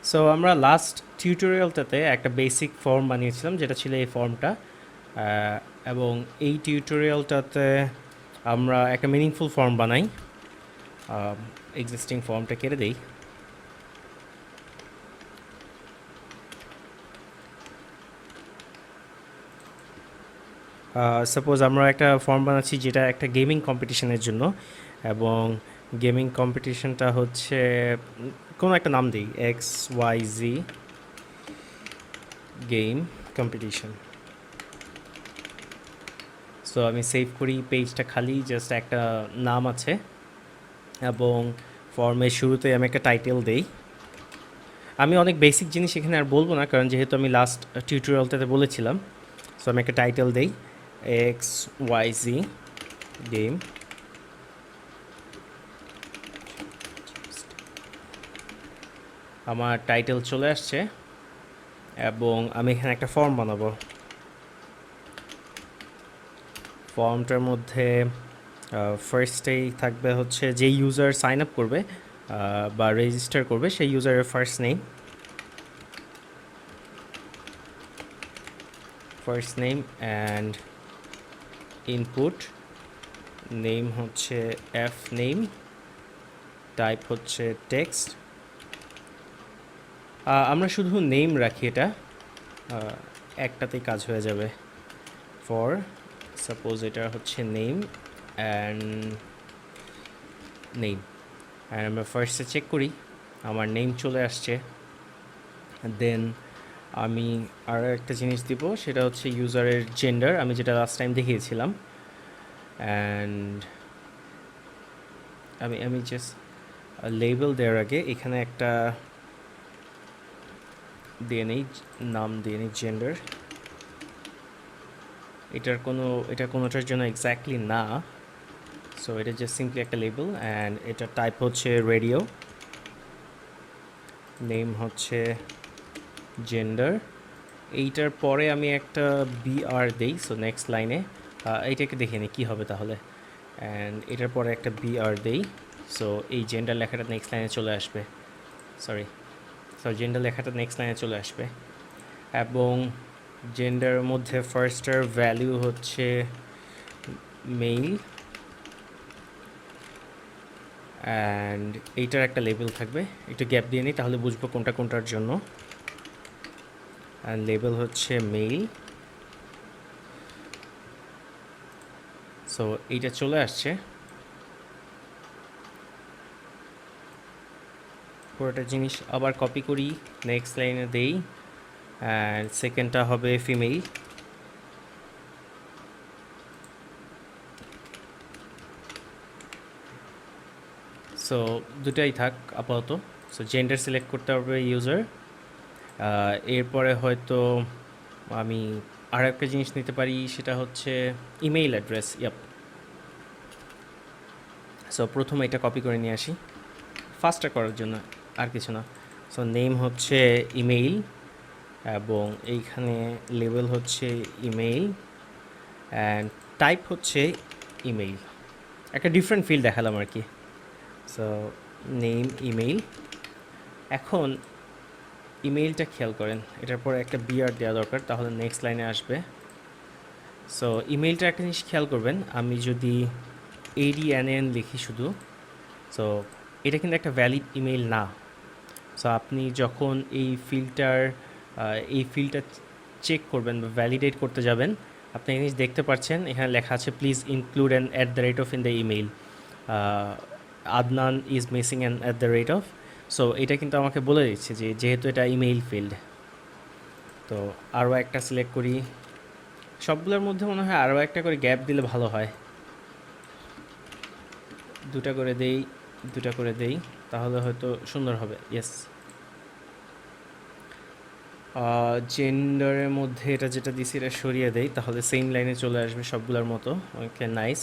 So আমরা last টিউটোরিয়ালটাতে একটা basic form বানিয়েছিলাম যেটা ছিল এই ফর্মটা, এবং এই টিউটোরিয়ালটাতে আমরা একটা মিনিংফুল ফর্ম বানাই। এক্সিস্টিং ফর্মটা কেটে দিই। সাপোজ আমরা একটা ফর্ম বানাচ্ছি যেটা একটা গেমিং কম্পিটিশনের জন্য, এবং গেমিং কম্পিটিশনটা হচ্ছে কোনো একটা নাম দিই, XYZ গেম কম্পিটিশন। সো আমি সেভ করি, পেজটা খালি, জাস্ট একটা নাম আছে, এবং ফর্মের শুরুতে আমি একটা টাইটেল দেই। আমি অনেক বেসিক জিনিস এখানে আর বলবো না, কারণ যেহেতু আমি লাস্ট টিউটোরিয়ালটাতে বলেছিলাম। সো আমি একটা টাইটেল দেই, XYZ গেম। আমার টাইটেল চলে আসছে, এবং আমি এখানে একটা ফর্ম বানাবো। ফর্মটার মধ্যে ফার্স্টেই থাকবে হচ্ছে যে ইউজার সাইন আপ করবে বা রেজিস্টার করবে সেই ইউজারের first name and input. Name হচ্ছে এফ নেম, টাইপ হচ্ছে টেক্সট। আমরা শুধু নেম রাখি, এটা একটাতেই কাজ হয়ে যাবে। ফর সাপোজ এটা হচ্ছে নেম অ্যান্ড আমরা ফার্স্টে চেক করি, আমার নেম চলে আসছে। দেন আমি আরও একটা জিনিস দিব, সেটা হচ্ছে ইউজারের জেন্ডার, আমি যেটা লাস্ট টাইম দেখিয়েছিলাম। অ্যান্ড আমি জাস্ট লেবেল দেওয়ার আগে এখানে একটা দিয়ে নেই, নাম দিয়ে নেই জেন্ডার। এটা কোনোটার জন্য এক্স্যাক্টলি না, সো এটা জাস্ট সিম্পলি একটা লেবেল। অ্যান্ড এটা টাইপ হচ্ছে রেডিও, নেম হচ্ছে জেন্ডার। এইটার পরে আমি একটা বিআর দেই, সো নেক্সট লাইনে এইটাকে দেখে নিই কী হবে তাহলে। অ্যান্ড এটার পরে একটা বিআর দেই, সো এই জেন্ডার লেখাটা নেক্সট লাইনে চলে আসবে। সরি জেন্ডার লেখাটা নেক্সট লাইনে চলে আসবে। এবং জেন্ডারের মধ্যে ফার্স্টের ভ্যালু হচ্ছে মেল, অ্যান্ড এইটার একটা লেবেল থাকবে, একটু গ্যাপ দিয়ে নিই তাহলে বুঝবো কোনটা কোনটার জন্য। অ্যান্ড লেবেল হচ্ছে মেল। সো এইটা চলে আসছে। পুরোটা জিনিস আবার কপি করি, নেক্সট লাইনে দেই, অ্যান্ড সেকেন্ডটা হবে ফিমেল। সো দুটাই থাক আপাতত। সো জেন্ডার সিলেক্ট করতে হবে ইউজার। এরপরে হয়তো আমি আর একটা জিনিস নিতে পারি, সেটা হচ্ছে ইমেইল অ্যাড্রেস। সো প্রথমে এটা কপি করে নিয়ে আসি ফাস্টার করার জন্য, আর কিছু না। সো নেম হচ্ছে ইমেইল, এবং এইখানে লেবেল হচ্ছে ইমেইল, অ্যান্ড টাইপ হচ্ছে ইমেইল। একটা ডিফারেন্ট ফিল্ড দেখালাম আর কি। So name email. এখন ইমেইলটা খেয়াল করেন, এটার পরে একটা বিআর দেওয়া দরকার, তাহলে নেক্সট লাইনে আসবে। সো ইমেইলটা একটা জিনিস খেয়াল করবেন, আমি যদি ADNN লিখি শুধু, সো এটা কিন্তু একটা ভ্যালিড ইমেইল না। সো আপনি যখন এই ফিল্ডটা চেক করবেন বা ভ্যালিডেট করতে যাবেন, আপনি এই জিনিস দেখতে পাচ্ছেন এখানে লেখা আছে please include an @ in the email, Adnan is missing an @ so এটা কিন্তু আমাকে বলে দিচ্ছে যে যেহেতু এটা ইমেইল ফিল্ড। তো আরও একটা সিলেক্ট করি, সবগুলোর মধ্যে মনে হয় আরও একটা করে গ্যাপ দিলে ভালো হয়। দুটা করে দেই তাহলে হয়তো সুন্দর হবে। ইয়েস, জেন্ডারের মধ্যে এটা যেটা দিছি এটা সরিয়ে দেই, তাহলে সেম লাইনে চলে আসবে সবগুলোর মতো। ওকে, নাইস।